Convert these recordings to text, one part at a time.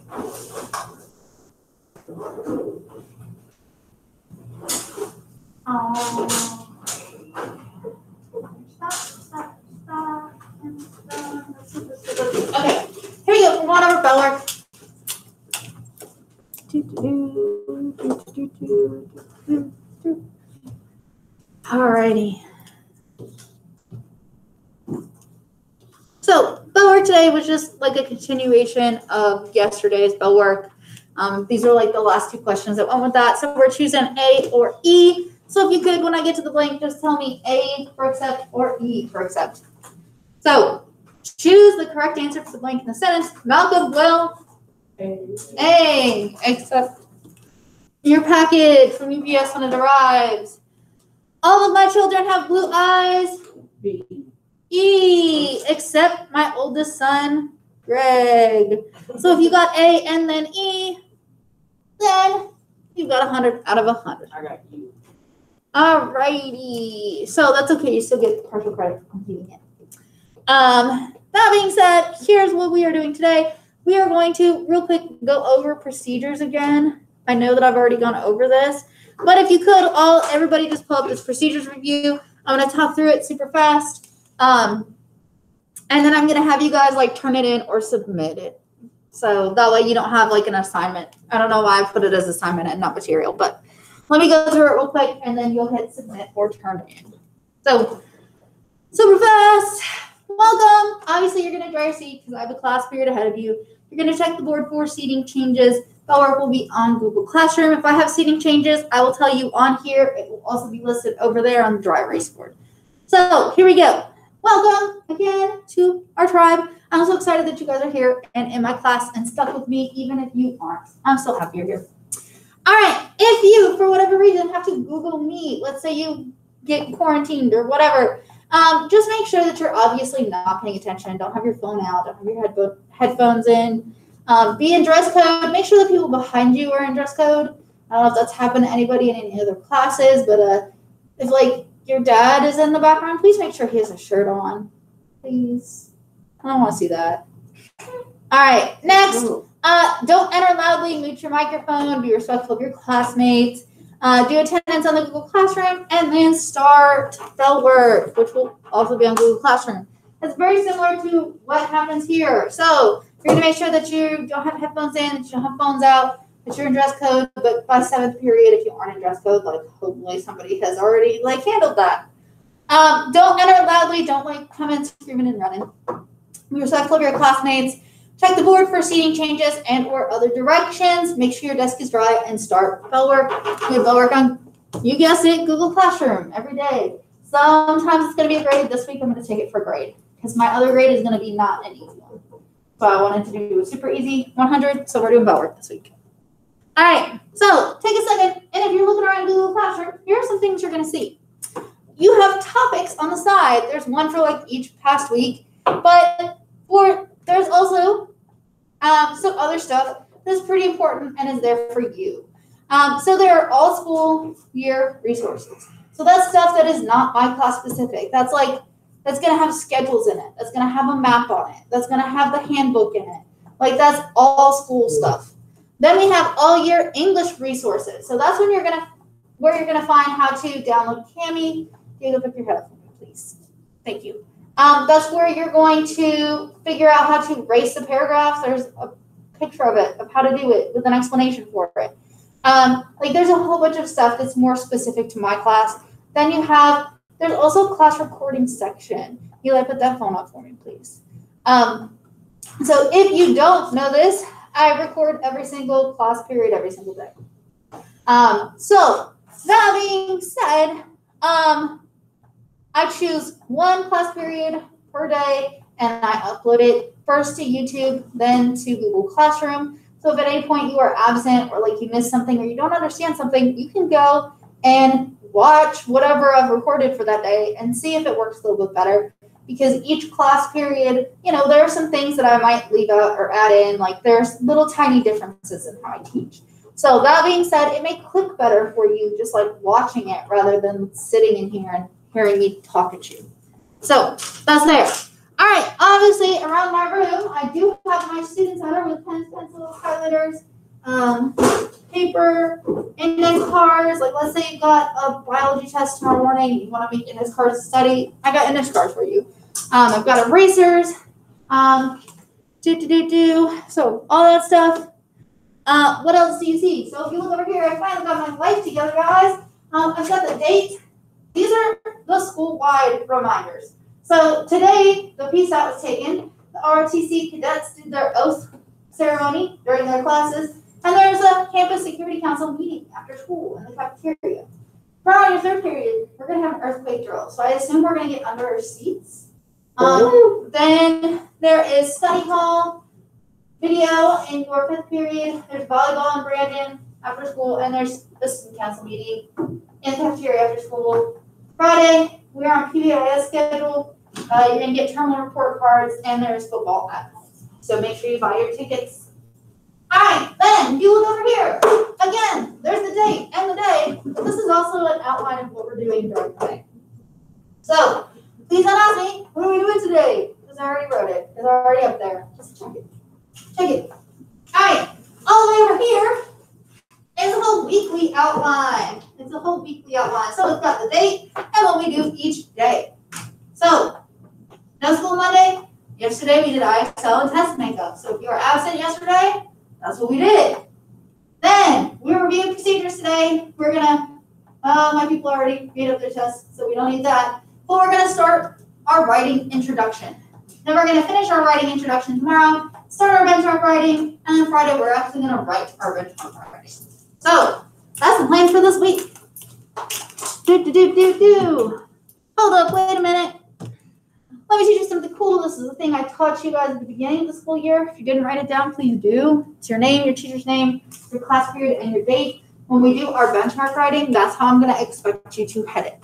Okay, here we go. We're going over bell work. Alrighty. So bell work today was just like a continuation of yesterday's bell work. These are like the last two questions that went with that. So we're choosing A or E. So if you could, when I get to the blank, just tell me A for accept or E for accept. So choose the correct answer for the blank in the sentence. Malcolm will A. Accept your package from UPS when it arrives. All of my children have blue eyes. B. E. Except my oldest son, Greg. So if you got A and then E, then you got 100 out of 100. I got U. Alrighty. So that's okay. You still get partial credit for completing it. That being said, here's what we are doing today. We are going to real quick go over procedures again. I know that I've already gone over this, but if you could, everybody just pull up this procedures review. I'm going to talk through it super fast. And then I'm going to have you guys like turn it in or submit it. So that way you don't have like an assignment. I don't know why I put it as assignment and not material, but let me go through it real quick and then you'll hit submit or turn it in. So super fast. Welcome. Obviously you're going to dry your seat because I have a class period ahead of you. You're going to check the board for seating changes. Bell work will be on Google Classroom. If I have seating changes, I will tell you on here. It will also be listed over there on the dry erase board. So here we go. Welcome again to our tribe. I'm so excited that you guys are here and in my class and stuck with me, even if you aren't. I'm so happy you're here. All right. If you, for whatever reason, have to Google Meet, let's say you get quarantined or whatever, just make sure that you're obviously not paying attention. Don't have your phone out. Don't have your headphones in. Be in dress code. Make sure the people behind you are in dress code. I don't know if that's happened to anybody in any other classes, but if like your dad is in the background, please make sure he has a shirt on. Please. I don't want to see that. All right. Next, don't enter loudly. Mute your microphone. Be respectful of your classmates. Do attendance on the Google Classroom, and then start bell work, which will also be on Google Classroom. It's very similar to what happens here. So you're going to make sure that you don't have headphones in, that you don't have phones out, that you're in dress code. But by 7th period, if you aren't in dress code, like hopefully somebody has already like handled that. Don't enter loudly. Don't like come in screaming and running. Be respectful of your classmates. Check the board for seating changes and or other directions. Make sure your desk is dry and start bell work. We have bell work on, you guessed it, Google Classroom every day. Sometimes it's going to be a grade. This week I'm going to take it for grade because my other grade is going to be not an easy one. So I wanted to do a super easy 100. So we're doing bell work this week. All right. So take a second. And if you're looking around Google Classroom, here are some things you're going to see. You have topics on the side. There's one for like each past week, but there's also some other stuff that's pretty important and is there for you. So there are all school year resources. So that's stuff that is not my class specific. That's going to have schedules in it. That's going to have a map on it. That's going to have the handbook in it. Like that's all school stuff. Then we have all year English resources. So that's where you're going to find how to download Kami. Diego, pick your head up for me, please. Thank you. That's where you're going to figure out how to erase the paragraphs. There's a picture of it, of how to do it with an explanation for it. There's a whole bunch of stuff that's more specific to my class. Then there's also a class recording section. Eli, put that phone up for me, please. So if you don't know this, I record every single class period every single day. So that being said, I choose one class period per day and I upload it first to YouTube, then to Google Classroom. So if at any point you are absent or like you missed something or you don't understand something, you can go and watch whatever I've recorded for that day and see if it works a little bit better. Because each class period, there are some things that I might leave out or add in. Like there's little tiny differences in how I teach. So that being said, it may click better for you just like watching it rather than sitting in here and hearing me talk at you. So that's there. All right, obviously around my room, I do have my student center with pens, pencils, highlighters, paper, index cards. Like let's say you got a biology test tomorrow morning, you want to make index cards to study. I got index cards for you. I've got erasers, so all that stuff. What else do you see? So if you look over here, I finally got my life together, guys. I've got the date. These are the school-wide reminders. So today, the PSAT was taken. The ROTC cadets did their oath ceremony during their classes. And there's a campus security council meeting after school in the cafeteria. For our third period, we're going to have an earthquake drill. So I assume we're going to get under our seats. Then there is study hall video in your fifth period. There's volleyball in Brandon after school. And there's the student council meeting in the cafeteria after school. Friday, we are on PBIS schedule. You're going to get terminal report cards, and there's football at home. So make sure you buy your tickets. All right, then you look over here. Again, there's the date and the day. But this is also an outline of what we're doing during the day. So please don't ask me, what are we doing today? Because I already wrote it. It's already up there. Just check it. Check it. All right, all the way over here is a whole weekly outline. It's a whole weekly outline. So it's got the date and what we do each day. So, no school Monday. Yesterday we did IXL and test makeup. So if you were absent yesterday, that's what we did. Then we're reviewing procedures today. We're gonna, my people already made up their tests, so we don't need that. But we're gonna start our writing introduction. Then we're gonna finish our writing introduction tomorrow, start our benchmark writing, and then Friday we're actually gonna write our benchmark writing. So that's the plan for this week. Hold up, wait a minute. Let me teach you something cool. This is the thing I taught you guys at the beginning of the school year. If you didn't write it down, please do. It's your name, your teacher's name, your class period, and your date. When we do our benchmark writing, that's how I'm going to expect you to head it.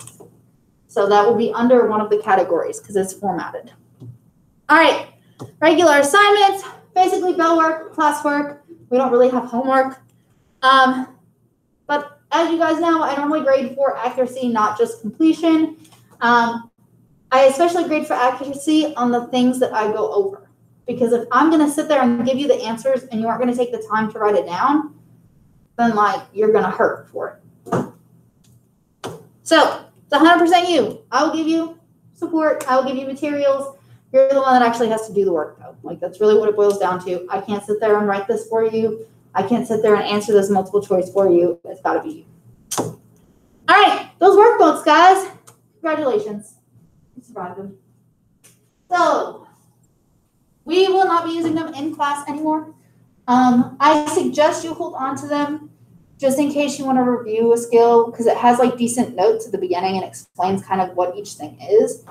So that will be under one of the categories because it's formatted. All right, regular assignments, basically bell work, classwork. We don't really have homework. But as you guys know, I normally grade for accuracy, not just completion. I especially grade for accuracy on the things that I go over. Because if I'm going to sit there and give you the answers and you aren't going to take the time to write it down, then like you're going to hurt for it. So it's 100% you. I will give you support. I will give you materials. You're the one that actually has to do the work though. Like that's really what it boils down to. I can't sit there and write this for you. I can't sit there and answer this multiple choice for you. It's got to be you. All right, those workbooks, guys. Congratulations. You survived them. So we will not be using them in class anymore. I suggest you hold on to them just in case you want to review a skill because it has like decent notes at the beginning and explains kind of what each thing is.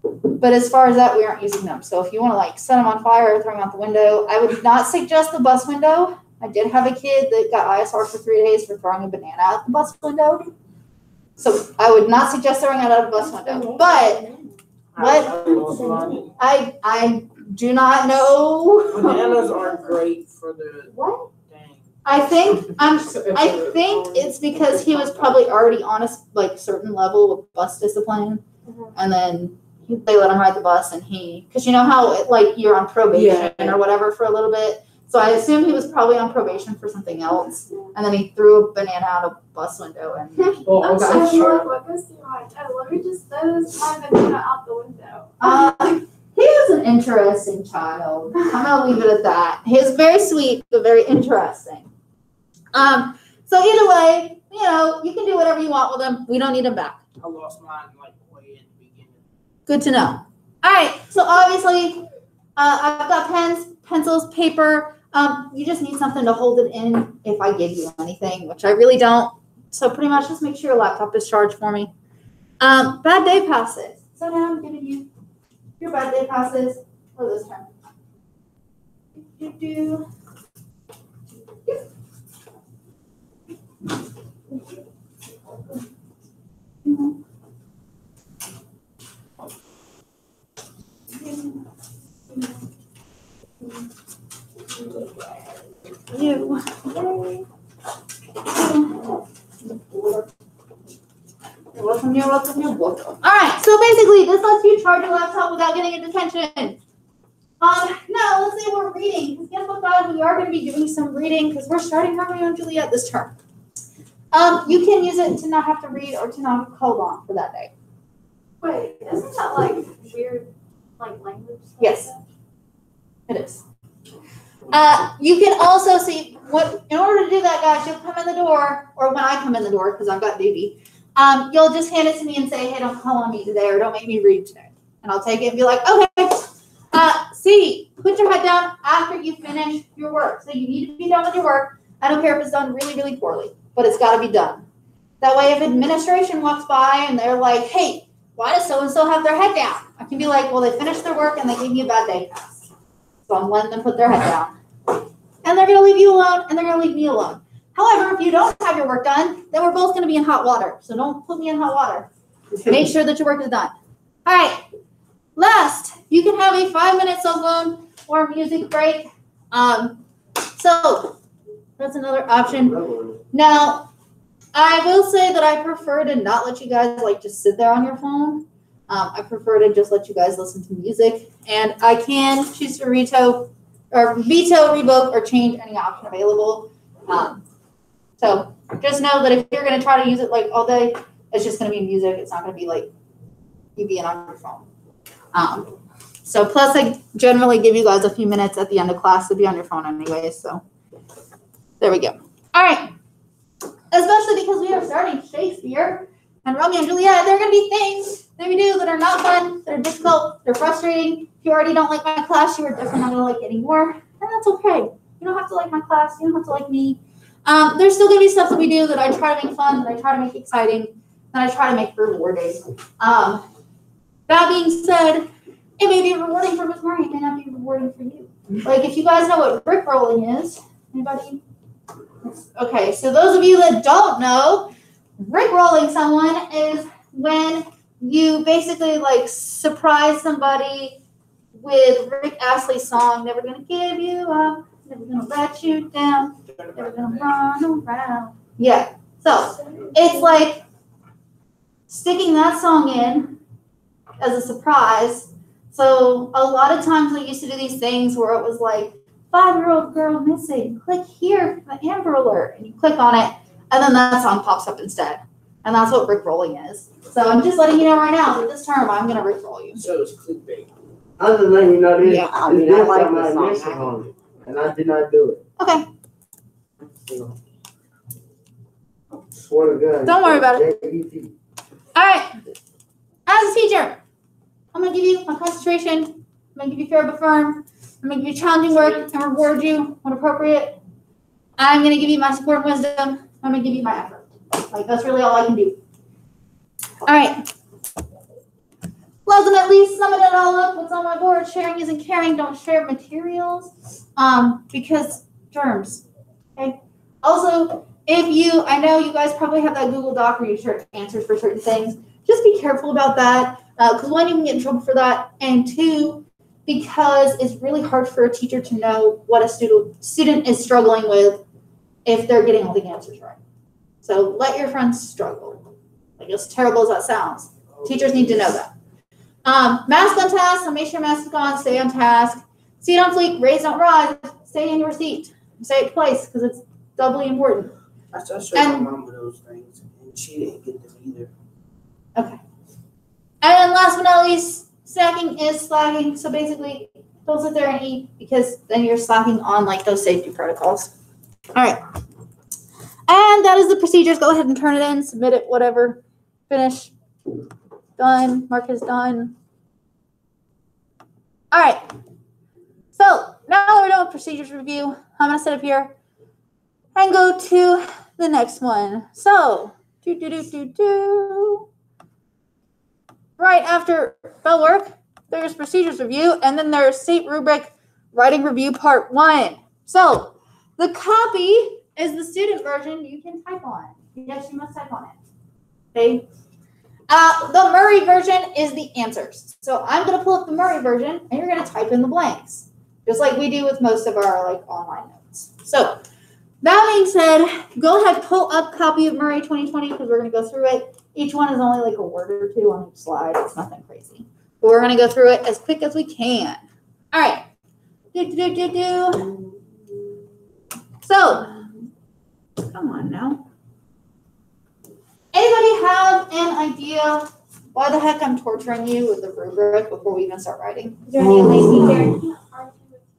But as far as that, we aren't using them. So if you want to like set them on fire or throw them out the window, I would not suggest the bus window. I did have a kid that got ISR for 3 days for throwing a banana out the bus window. So I would not suggest throwing it out of the bus window. But what I do not know. Bananas aren't great for the what? Dang. I think it's because he was probably already on a like certain level of bus discipline, and then they let him ride the bus, and because you know how like you're on probation or whatever for a little bit. So I assume he was probably on probation for something else, and then he threw a banana out a bus window. And I'm so sure what goes through my head. Let me just throw my banana out the window. He was an interesting child. I'm gonna leave it at that. He was very sweet, but very interesting. So either way, you know, you can do whatever you want with him. We don't need him back. I lost mine like way in the beginning. Good to know. All right. So obviously, I've got pens, pencils, paper. You just need something to hold it in if I give you anything, which I really don't. So pretty much just make sure your laptop is charged for me. Bad day passes. So now I'm giving you your bad day passes for this term. You're welcome, you're welcome, you're welcome. All right, so basically this lets you charge your laptop without getting a detention. Now let's say we're reading, because guess what, guys? We are going to be doing some reading because we're starting Romeo and Juliet this term. You can use it to not have to read or to not have code on for that day. Wait, isn't that like weird, like language? Yes. It is. You can also see what, in order to do that, guys, you'll come in the door, or when I come in the door, because I've got duty, you'll just hand it to me and say, hey, don't call on me today, or don't make me read today. And I'll take it and be like, okay. C, put your head down after you finish your work. So you need to be done with your work. I don't care if it's done really, really poorly, but it's got to be done. That way, if administration walks by and they're like, hey, why does so-and-so have their head down? I can be like, well, they finished their work and they gave me a bad day pass. So I'm letting them put their head down. And they're going to leave you alone, and they're going to leave me alone. However, if you don't have your work done, then we're both going to be in hot water. So don't put me in hot water. Make sure that your work is done. All right. Last, you can have a 5-minute cell phone or music break. So that's another option. Now, I will say that I prefer to not let you guys like just sit there on your phone. I prefer to just let you guys listen to music, and I can choose to veto, revoke, or change any option available. So just know that if you're going to try to use it like all day, it's just going to be music. It's not going to be like you being on your phone. So plus I generally give you guys a few minutes at the end of class to be on your phone anyway. So there we go. All right. Especially because we are starting Shakespeare and Romeo and Juliet. There are going to be things that we do that are not fun, that are difficult, they're frustrating. If you already don't like my class, you are definitely not going to like it anymore. And that's okay. You don't have to like my class. You don't have to like me. There's still going to be stuff that we do that I try to make fun, that I try to make exciting, that I try to make rewarding. That being said, it may be rewarding for Ms. Murray. It may not be rewarding for you. Like, if you guys know what Rickrolling is, anybody? Okay, so those of you that don't know, Rickrolling someone is when you basically, like, surprise somebody with Rick Astley's song, Never Gonna Give You Up, Never Gonna Let You Down, Never Gonna Run Around. Yeah, so it's like sticking that song in as a surprise. So a lot of times I used to do these things where it was like, 5-year-old girl missing, click here for the Amber Alert, and you click on it, and then that song pops up instead. And that's what Rickrolling is. So I'm just letting you know right now that this term I'm going to Rickroll you. So it's clickbait. I'm just letting you know this. Yeah, I mean, I like the song. missing on it, and I did not do it. Okay, Swear to God. Don't worry about it. JBT. all right. As a teacher, I'm going to give you my concentration. I'm going to give you fair but firm. I'm going to give you challenging work and reward you when appropriate. I'm going to give you my support and wisdom. I'm going to give you my effort. Like, that's really all I can do. All right. Last but not least, summing it all up, what's on my board, sharing isn't caring. Don't share materials because germs. Okay. Also, I know you guys probably have that Google Doc where you share answers for certain things. Just be careful about that because one, you can get in trouble for that, and two, because it's really hard for a teacher to know what a student is struggling with if they're getting all the answers right. So let your friends struggle. Like, as terrible as that sounds, teachers need to know that. Mask on task, so make sure mask is on, stay on task. Seat on fleek, raise, don't rise, stay in your seat. Say it twice because it's doubly important. I showed my mom those things, and she didn't get them either. Okay. And last but not least, snacking is slacking. So basically, don't sit there and eat because then you're slacking on like those safety protocols. All right. And that is the procedures. Go ahead and turn it in, submit it, whatever. Finish. Done. Mark is done. All right. So now we're doing procedures review. I'm going to sit up here and go to the next one. So, right after bell work, there's procedures review, and then there's state rubric writing review part 1. So the copy is the student version you can type on. Yes, you must type on it. Okay. The Murray version is the answers. So I'm going to pull up the Murray version, and you're going to type in the blanks, just like we do with most of our like online notes. So that being said, go ahead, pull up copy of Murray 2020 because we're going to go through it. Each one is only like a word or two on each slide. It's nothing crazy. But we're going to go through it as quick as we can. All right. So, come on now. Anybody have an idea why the heck I'm torturing you with the rubric before we even start writing? Is there any way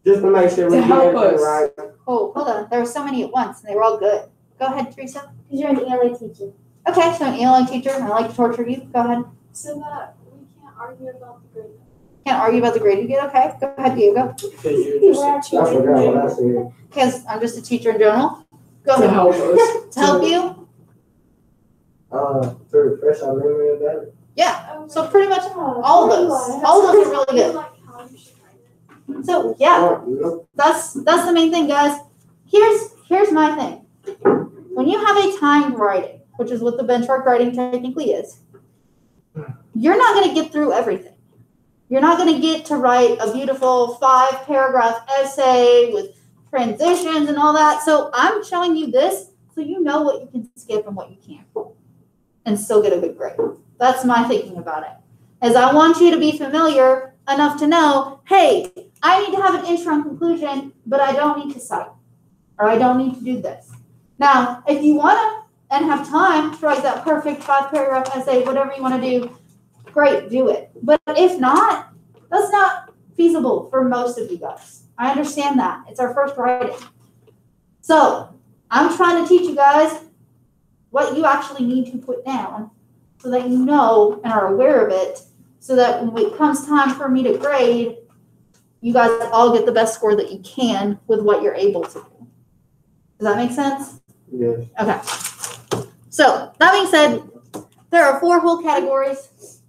Just to make sure we To get help everything us. right. Oh, hold on. There were so many at once, and they were all good. Go ahead, Teresa. Because you're an ELA teacher. Okay, so an ELA teacher, I like to torture you. Go ahead. So that we can't argue about the grade. Can't argue about the grade you get. Okay, go ahead, Diego. Because you're just a I teacher. forgot what I said. Because I'm just a teacher in general. Go To ahead. help us. To help you? To refresh our memory about it. Yeah. So pretty much all of those. All of those are really good. Like how you should write it. So yeah, Nope. that's the main thing, guys. Here's my thing. When you have a timed writing, which is what the benchmark writing technically is, you're not going to get through everything. You're not going to get to write a beautiful 5-paragraph essay with transitions and all that. So I'm showing you this so you know what you can skip and what you can't, and still get a good grade. That's my thinking about it. As I want you to be familiar enough to know, hey, I need to have an intro and conclusion, but I don't need to cite, or I don't need to do this. Now, if you want to and have time to write that perfect 5-paragraph essay, whatever you want to do, great, do it. But if not, that's not feasible for most of you guys. I understand that. It's our first writing. So I'm trying to teach you guys what you actually need to put down so that you know and are aware of it, so that when it comes time for me to grade, you guys all get the best score that you can with what you're able to do. Does that make sense? Yes. Okay. So that being said, there are 4 whole categories.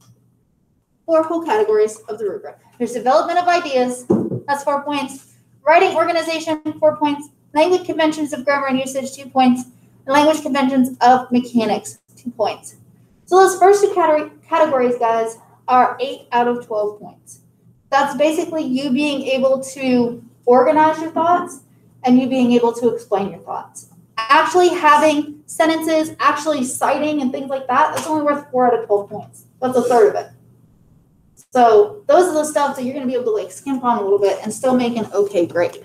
4 whole categories of the rubric. There's development of ideas, that's 4 points. Writing organization, 4 points. Language conventions of grammar and usage, 2 points. And language conventions of mechanics, 2 points. So those first 2 categories, guys, are 8 out of 12 points. That's basically you being able to organize your thoughts and you being able to explain your thoughts. Actually having sentences, actually citing and things like that, that's only worth 4 out of 12 points. That's a third of it. So those are the stuff that you're going to be able to like skimp on a little bit and still make an okay grade.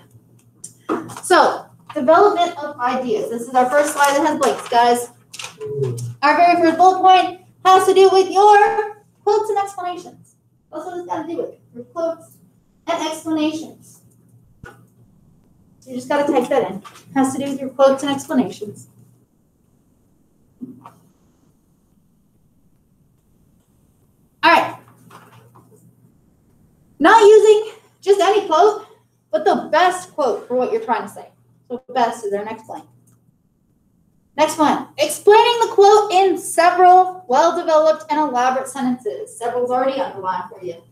So development of ideas. This is our first slide that has blanks, guys. Our very first bullet point has to do with your quotes and explanations. That's what it's got to do with, your quotes and explanations. You just got to type that in. It has to do with your quotes and explanations. All right. Not using just any quote, but the best quote for what you're trying to say. So best is our next blank. Next one. Explaining the quote in several well-developed and elaborate sentences. Several's already underlined for you.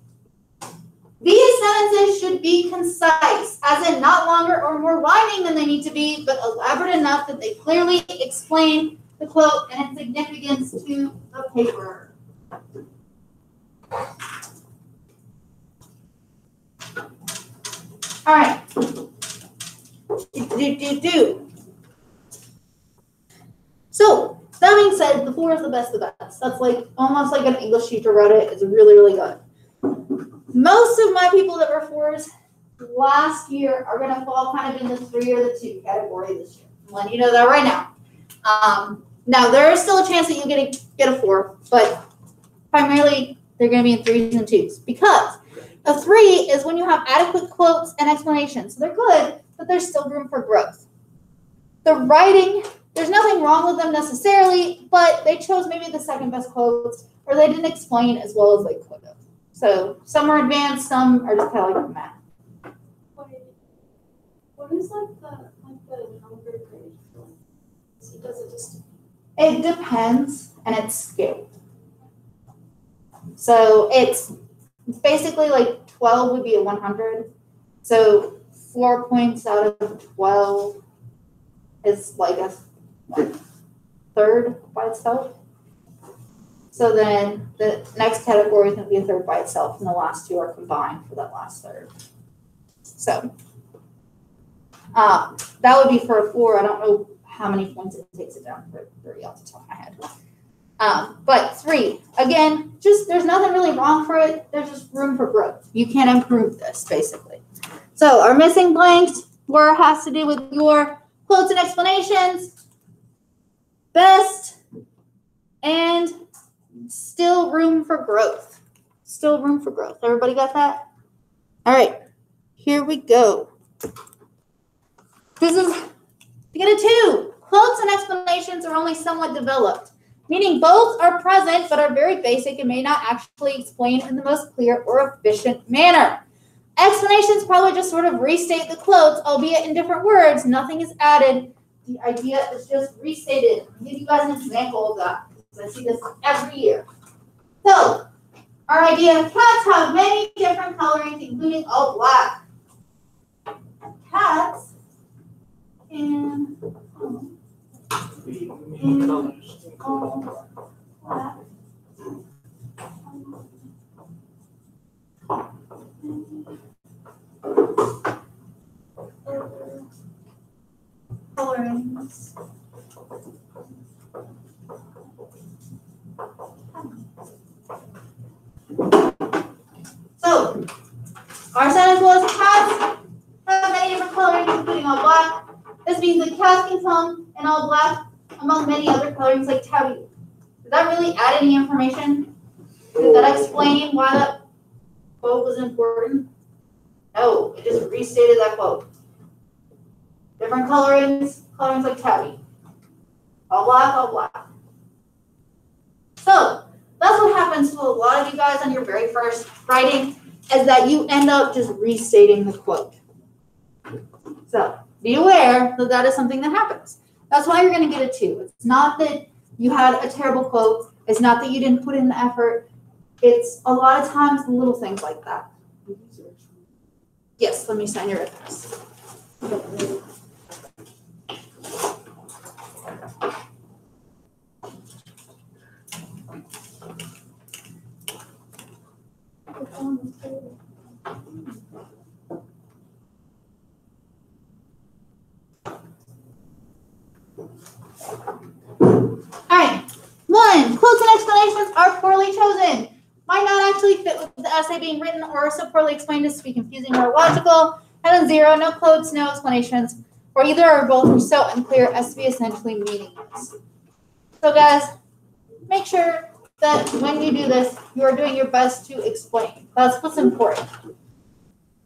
These sentences should be concise, as in not longer or more rhyming than they need to be, but elaborate enough that they clearly explain the quote and its significance to the paper. All right. So, that being said, the 4 is the best of the best. That's like almost like an English teacher wrote it. It's really, really good. Most of my people that were 4s last year are going to fall kind of in the 3 or the 2 category this year. I'm letting you know that right now. Now, there is still a chance that you'll get a 4, but primarily they're going to be in 3s and 2s, because a 3 is when you have adequate quotes and explanations. So they're good, but there's still room for growth. The writing, there's nothing wrong with them necessarily, but they chose maybe the second best quotes, or they didn't explain as well as they could have. So some are advanced, some are just kind of like the math. Wait, what is like the number grade? So does it just? It depends, and it's scaled. So it's basically like 12 would be a 100. So 4 points out of 12 is like a third by itself. So then the next category is going to be a third by itself, and the last 2 are combined for that last third. So that would be for a 4. I don't know how many points it takes it down for 3 off the top of my head. But 3, again, just there's nothing really wrong for it. There's just room for growth. You can improve this, basically. So our missing blanks has to do with your quotes and explanations, best, and still room for growth. Still room for growth. Everybody got that? All right, here we go. This is, you get a 2. Quotes and explanations are only somewhat developed, meaning both are present but are very basic and may not actually explain in the most clear or efficient manner. Explanations probably just sort of restate the quotes, albeit in different words. Nothing is added. The idea is just restated. I'll give you guys an example of that, because I see this every year. So, our idea, cats have many different colorings, including all black. Cats can all black. Colorings. So, our sentence was cats have many different colorings, including all black. This means that cats can come in all black among many other colorings like tabby. Did that really add any information? Did that explain why that quote was important? No, it just restated that quote. Different colorings like tabby. All black, all black. So, that's what happens to a lot of you guys on your very first writing, is that you end up just restating the quote. So, be aware that that is something that happens. That's why you're going to get a 2. It's not that you had a terrible quote. It's not that you didn't put in the effort. It's a lot of times the little things like that. Yes, let me sign your address. Alright, 1, quotes and explanations are poorly chosen. Might not actually fit with the essay being written or so poorly explained as to be confusing or illogical. And then 0, no quotes, no explanations, or either or both are so unclear as to be essentially meaningless. So guys, make sure that when you do this, you are doing your best to explain. That's what's important.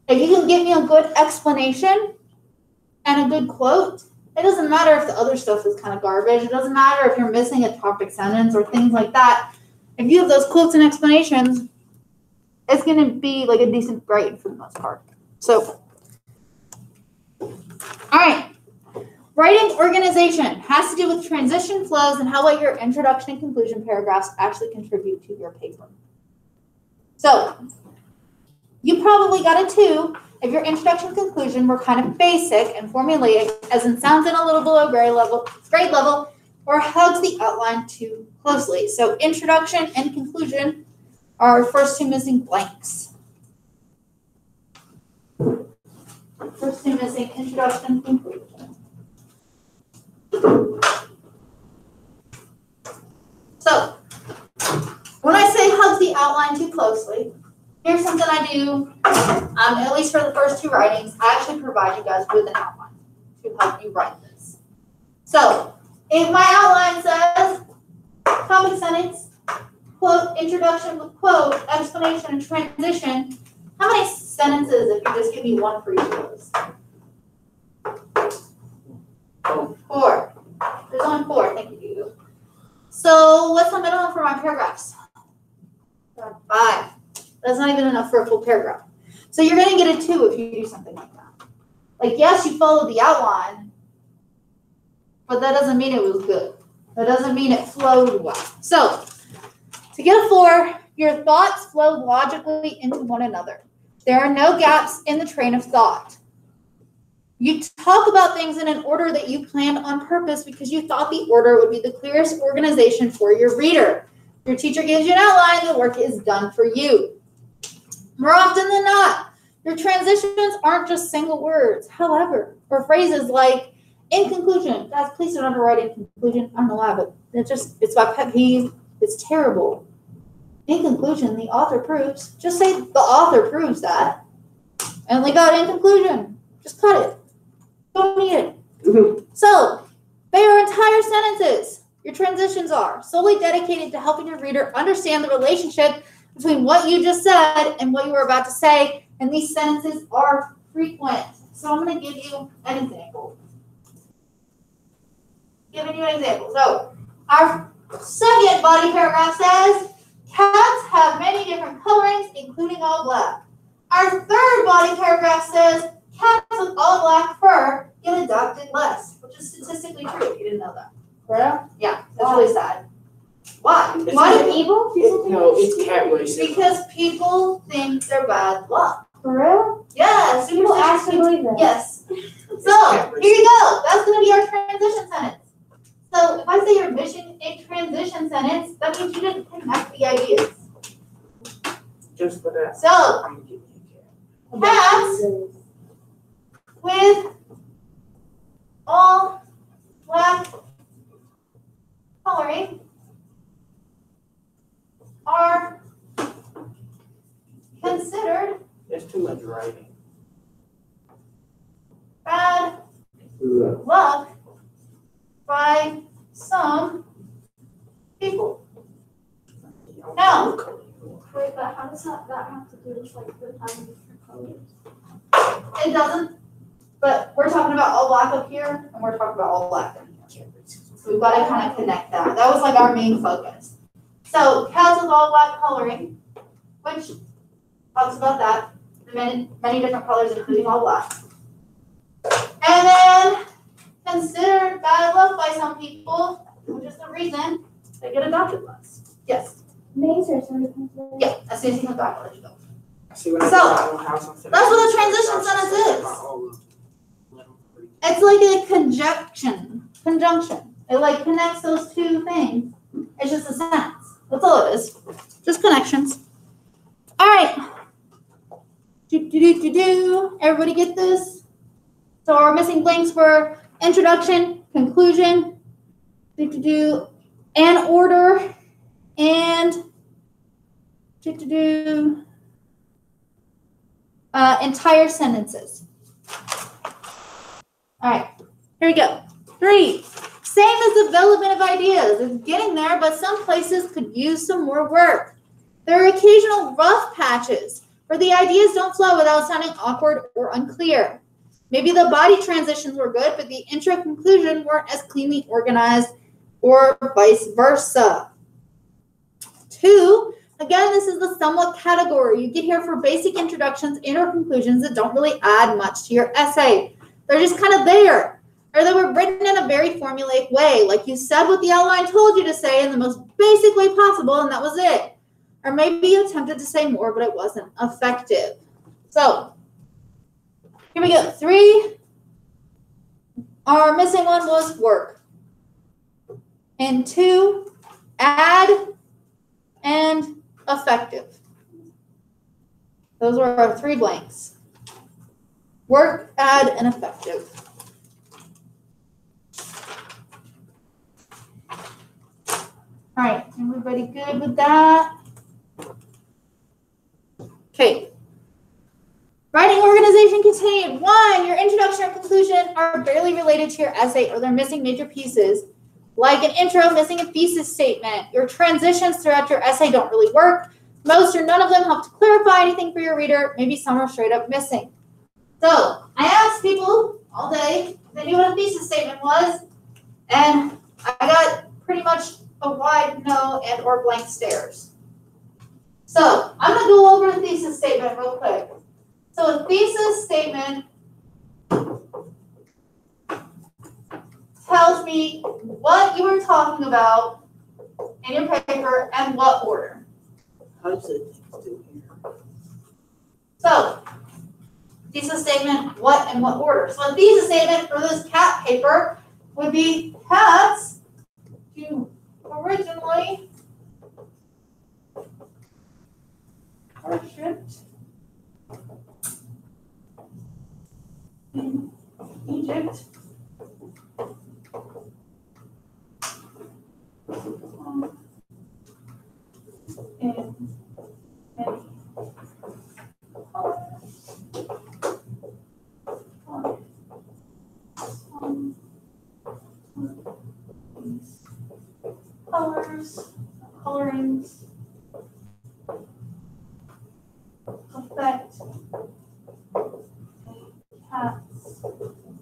If you can give me a good explanation and a good quote, it doesn't matter if the other stuff is kind of garbage. It doesn't matter if you're missing a topic sentence or things like that. If you have those quotes and explanations, it's going to be like a decent grade for the most part. So, all right. Writing organization has to do with transition flows and how well your introduction and conclusion paragraphs actually contribute to your paper. So, you probably got a 2 if your introduction and conclusion were kind of basic and formulaic, as in sounds in a little below grade level, or hugs the outline too closely. So introduction and conclusion are our first 2 missing blanks. First 2 missing, introduction and conclusion. So when I say hugs the outline too closely, here's something I do, at least for the first 2 writings. I actually provide you guys with an outline to help you write this. So if my outline says topic sentence, quote, introduction with quote, explanation, and transition, how many sentences if you just give me one for each of those? 4. There's only 4, thank you. So what's the middle one for my paragraphs? 5. That's not even enough for a full paragraph. So you're going to get a 2 if you do something like that. Like, yes, you followed the outline, but that doesn't mean it was good. That doesn't mean it flowed well. So to get a 4, your thoughts flow logically into one another. There are no gaps in the train of thought. You talk about things in an order that you planned on purpose because you thought the order would be the clearest organization for your reader. Your teacher gives you an outline, the work is done for you. More often than not, your transitions aren't just single words. However, or phrases like, in conclusion, guys, please don't ever write in conclusion. I don't know why, but it's my pet peeve. It's terrible. In conclusion, the author proves, just say the author proves that. And they got in conclusion. Just cut it. Don't need it. So, they are entire sentences. Your transitions are solely dedicated to helping your reader understand the relationship between what you just said and what you were about to say. And these sentences are frequent. So I'm going to give you an example. Giving you an example. So, our second body paragraph says, cats have many different colorings, including all black. Our third body paragraph says, cats with all black fur get adopted less, which is statistically true if you didn't know that. Really? Yeah, that's really sad. Why? It's Why Is do it evil? People think No, it's cat racism. Because people think they're bad luck. for real? Yes, People actually believe that. Yes. So, here you go. That's going to be our transition sentence. So, if I say you're missing a transition sentence, that means you didn't connect the ideas. Just for that, So, I'm gonna give you a cat. cats with all black coloring are considered There's too much writing. bad luck by some people. No. Wait, but how does that have to do with like the having different colors? It doesn't, but we're talking about all black up here, and we're talking about all black down here. So we've got to kind of connect that. That was like our main focus. So cats with all black coloring, which talks about that, the many different colors, including all black. And then considered bad luck by some people, which is the reason they get adopted less. Yes. Nature, so it comes later. Yeah. As soon as you come back, I'll let you go. See, when I So, build my own house, I'm that's what a transition sentence is. It's like a conjunction. It like connects those two things. It's just a sentence. That's all it is. Just connections. All right. Everybody get this? So our missing blanks were introduction, conclusion, and order, and entire sentences. All right, here we go. 3. Same as development of ideas. It's getting there, but some places could use some more work. There are occasional rough patches where the ideas don't flow without sounding awkward or unclear. Maybe the body transitions were good, but the intro conclusion weren't as cleanly organized, or vice versa. 2, again, this is the somewhat category. You get here for basic introductions and or conclusions that don't really add much to your essay. They're just kind of there. Or they were written in a very formulaic way, like you said what the outline told you to say in the most basic way possible, and that was it. Or maybe you attempted to say more, but it wasn't effective. So, here we go. 3, our missing one was work. And 2, add and effective. Those were our 3 blanks. Work, add, and effective. All right, everybody good with that? Okay. Writing organization contained. 1, your introduction and conclusion are barely related to your essay, or they're missing major pieces. Like an intro missing a thesis statement. Your transitions throughout your essay don't really work. Most or none of them help to clarify anything for your reader. Maybe some are straight up missing. So I asked people all day if they knew what a thesis statement was, and I got pretty much a wide no and or blank stares. So I'm going to go over a thesis statement real quick. So a thesis statement tells me what you were talking about in your paper and what order. How does it do here? So, thesis statement, what and what order. So a thesis statement for this cat paper would be cats to originally worshipped in Egypt. colorings affect cat's adoptability.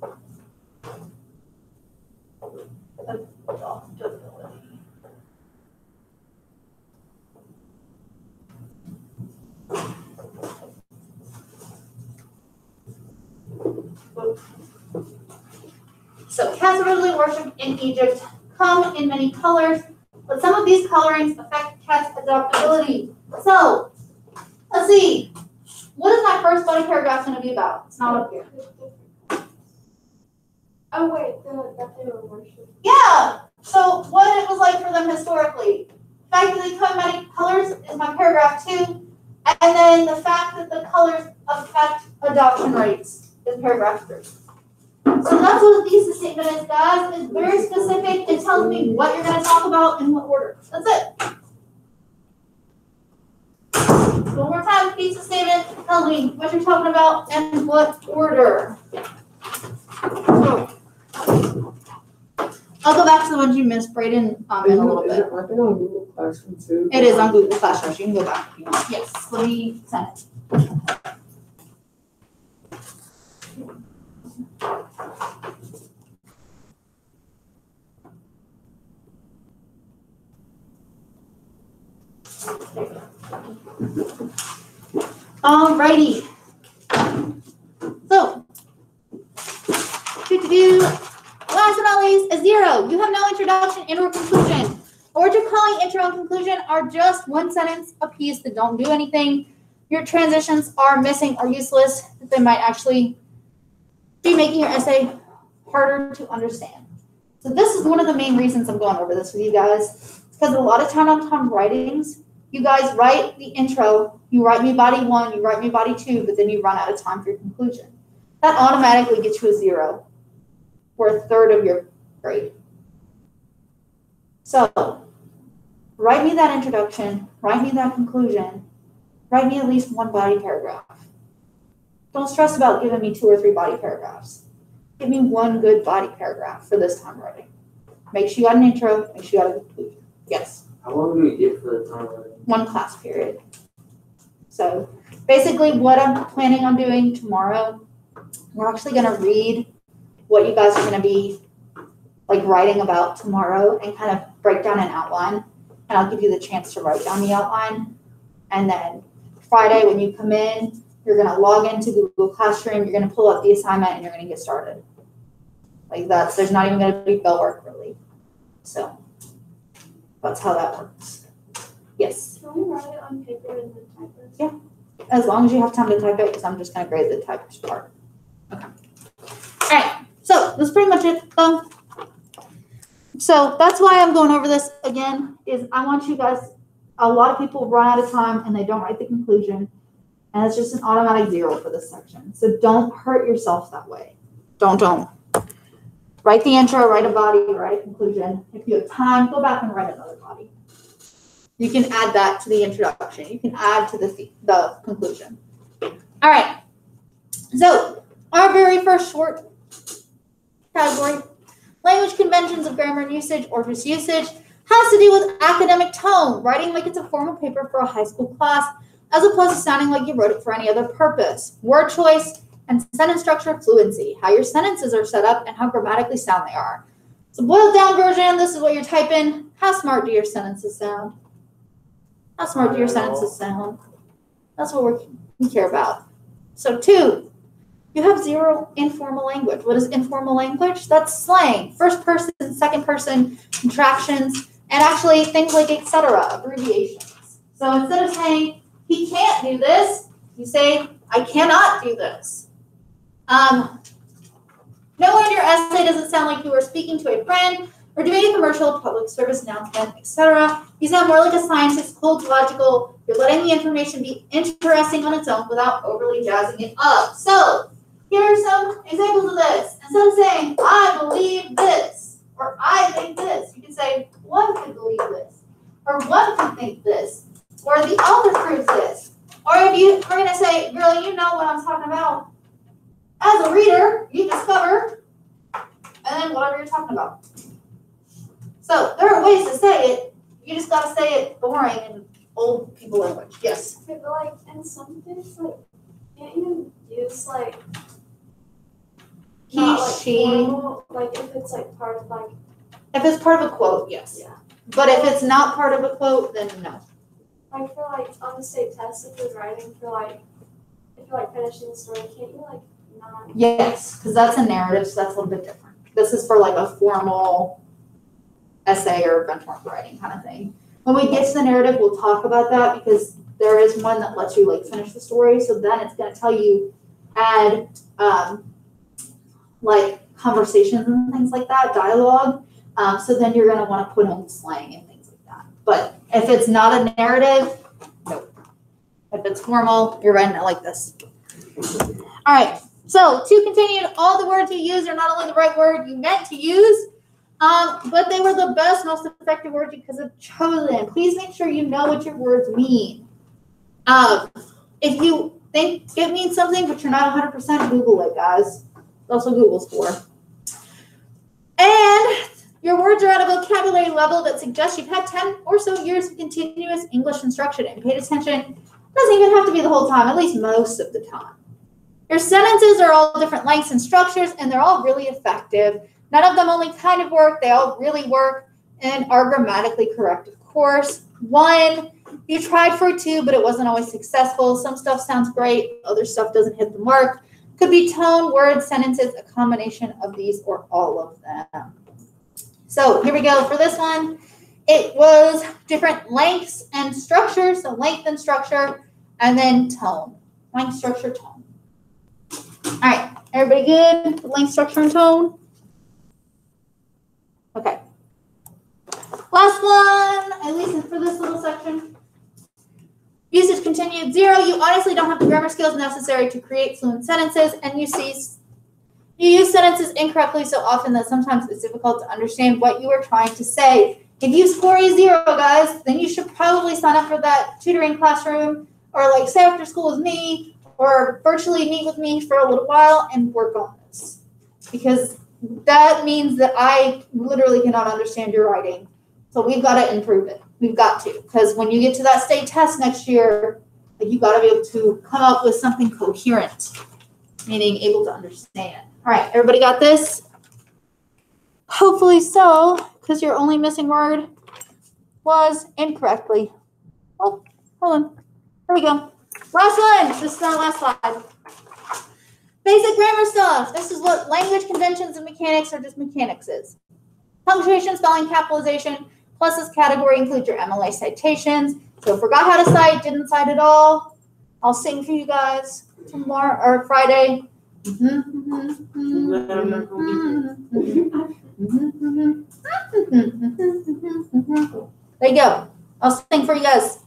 So cats originally worshipped in Egypt come in many colors, but some of these colorings affect cats' adoptability. So, let's see. What is my first body paragraph going to be about? It's not up here. Oh wait, that they were worshipped. Yeah. So what it was like for them historically. The fact that they come in many colors is my paragraph 2. And then the fact that the colors affect adoption rates is paragraph 3. So that's what the thesis statement is, guys. It's very specific. It tells me what you're going to talk about in what order. That's it. One more time, thesis statement. Tell me what you're talking about and what order. I'll go back to the ones you missed, Brayden, in a little Is bit. it working on Google Classroom too? It is on Google Classroom. You can go back if you want. Yes, let me send it. Alrighty. So, last but not least, a 0. You have no introduction and or conclusion. Or what you're calling intro and conclusion are just one sentence a piece that don't do anything. Your transitions are missing or useless. They might actually be making your essay harder to understand. So this is one of the main reasons I'm going over this with you guys. It's because a lot of time writings, you guys write the intro, you write me body 1, you write me body 2, but then you run out of time for your conclusion. That automatically gets you a 0 or a third of your grade. So write me that introduction, write me that conclusion, write me at least one body paragraph. Don't stress about giving me 2 or 3 body paragraphs. Give me one good body paragraph for this time writing. Make sure you got an intro, make sure you got a conclusion. Yes. How long do we get for the time limit? 1 class period. So basically what I'm planning on doing tomorrow, we're actually going to read what you guys are going to be like writing about tomorrow and kind of break down an outline. And I'll give you the chance to write down the outline. And then Friday when you come in, you're going to log into Google Classroom, you're going to pull up the assignment and you're going to get started. Like there's not even going to be bell work really. So that's how that works. Yes. Can we write it on paper and then type it? Yeah. As long as you have time to type it, because I'm just going to grade the typed part. Okay. All right. So that's pretty much it, though. So that's why I'm going over this again, is I want you guys, a lot of people run out of time and they don't write the conclusion. And it's just an automatic 0 for this section. So don't hurt yourself that way. Don't. Write the intro, write a body, write a conclusion. If you have time, go back and write another body. You can add that to the introduction. You can add to the conclusion. All right. So our very first short category, language conventions of grammar and usage or just usage, has to do with academic tone, writing like it's a formal paper for a high school class, as opposed to sounding like you wrote it for any other purpose. Word choice and sentence structure fluency, how your sentences are set up and how grammatically sound they are. So boiled down version, this is what you're typing. How smart do your sentences sound? How smart do your sentences sound? That's what we care about. So 2, you have 0 informal language. What is informal language? That's slang, first person, second person, contractions, and actually things like etc., abbreviations. So instead of saying, he can't do this, you say, I cannot do this. Nowhere in your essay does it sound like you are speaking to a friend or doing a commercial, public service announcement, etc. You sound more like a scientist, cold, logical. You're letting the information be interesting on its own without overly jazzing it up. So here are some examples of this. Instead of saying, I believe this, or I think this, you can say, one could believe this, or one could think this, or the author proves this. Or if you are going to say, girl, you know what I'm talking about. As a reader, you discover, and then whatever you're talking about. So there are ways to say it. You just gotta say it boring in old people language. Yes. Okay, but like in some things, like can't you use like He, not like she. formal, like if it's like part of like If it's part of a quote, yes. Yeah. But if it's not part of a quote, then no. like for like on the state test if you're writing for like if you're like finishing the story, can't you like not Yes, because that's a narrative, so that's a little bit different. This is for like a formal essay or benchmark writing kind of thing. When we get to the narrative, we'll talk about that because there is one that lets you like finish the story. So then it's going to tell you add like conversations and things like that, dialogue. So then you're going to want to put in slang and things like that. But if it's not a narrative, nope. If it's formal, you're writing it like this. All right. So to continue, all the words you use are not only the right word you meant to use, but they were the best, most effective words you could have chosen. Please make sure you know what your words mean. If you think it means something, but you're not 100%, Google it, guys. That's what Google's for. And your words are at a vocabulary level that suggests you've had 10 or so years of continuous English instruction and paid attention. It doesn't even have to be the whole time, at least most of the time. Your sentences are all different lengths and structures, and they're all really effective. None of them only kind of work. They all really work and are grammatically correct, of course. 1, you tried for 2, but it wasn't always successful. Some stuff sounds great. Other stuff doesn't hit the mark. Could be tone, words, sentences, a combination of these or all of them. So here we go for this one. It was different lengths and structure. So length and structure, and then tone. Length, structure, tone. All right, everybody good? Length, structure, and tone? Okay. Last one, at least for this little section. Usage continued. 0, you honestly don't have the grammar skills necessary to create fluent sentences, and you use sentences incorrectly so often that sometimes it's difficult to understand what you are trying to say. If you score a 0, guys, then you should probably sign up for that tutoring classroom or like stay after school with me or virtually meet with me for a little while and work on this. Because that means that I literally cannot understand your writing. So we've got to improve it. We've got to. Because when you get to that state test next year, you got to be able to come up with something coherent, meaning able to understand. All right, everybody got this? Hopefully so, because your only missing word was incorrectly. Oh, hold on. There we go. Last one. This is our last slide. Basic grammar stuff. This is what language conventions and mechanics or just mechanics is. Punctuation, spelling, capitalization, plus this category includes your MLA citations. So forgot how to cite, didn't cite at all. I'll sing for you guys tomorrow or Friday. There you go. I'll sing for you guys.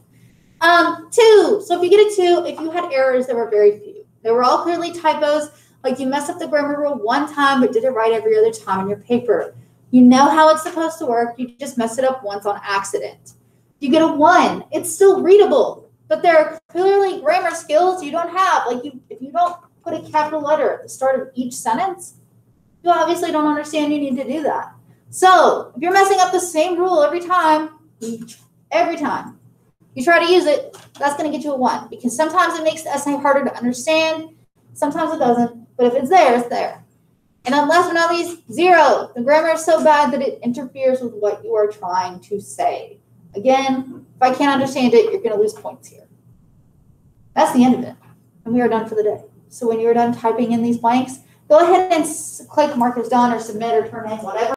2. So if you get a 2, if you had errors, there were very few. They were all clearly typos, like you messed up the grammar rule one time but did it right every other time in your paper. You know how it's supposed to work. You just messed it up once on accident. You get a 1. It's still readable, but there are clearly grammar skills you don't have. Like if you don't put a capital letter at the start of each sentence, you obviously don't understand you need to do that. So if you're messing up the same rule every time you try to use it, that's going to get you a 1 because sometimes it makes the essay harder to understand. Sometimes it doesn't, but if it's there, it's there. And then last but not least, 0. The grammar is so bad that it interferes with what you are trying to say. Again, if I can't understand it, you're going to lose points here. That's the end of it. And we are done for the day. So when you're done typing in these blanks, go ahead and click mark as done or submit or turn in, whatever.